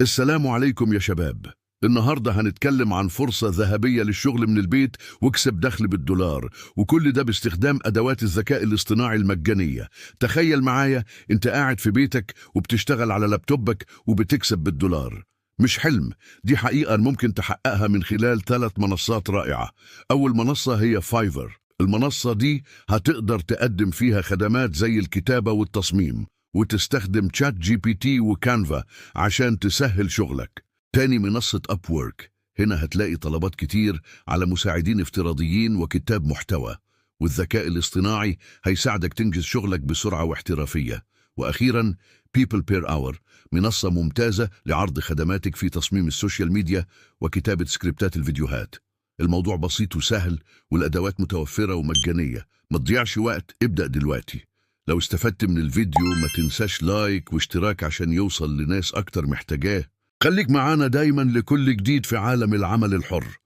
السلام عليكم يا شباب. النهاردة هنتكلم عن فرصة ذهبية للشغل من البيت واكسب دخل بالدولار، وكل ده باستخدام أدوات الذكاء الاصطناعي المجانية. تخيل معايا انت قاعد في بيتك وبتشتغل على لابتوبك وبتكسب بالدولار. مش حلم، دي حقيقة ممكن تحققها من خلال 3 منصات رائعة. أول منصة هي فايفر. المنصة دي هتقدر تقدم فيها خدمات زي الكتابة والتصميم، وتستخدم تشات جي بي تي وكانفا عشان تسهل شغلك. تاني منصة أبورك، هنا هتلاقي طلبات كتير على مساعدين افتراضيين وكتاب محتوى، والذكاء الاصطناعي هيساعدك تنجز شغلك بسرعة واحترافية. وأخيراً People Per Hour، منصة ممتازة لعرض خدماتك في تصميم السوشيال ميديا وكتابة سكريبتات الفيديوهات. الموضوع بسيط وسهل، والأدوات متوفرة ومجانية. ما تضيعش وقت، ابدأ دلوقتي. لو استفدت من الفيديو ما تنساش لايك واشتراك عشان يوصل لناس أكتر محتاجاه. خليك معانا دايما لكل جديد في عالم العمل الحر.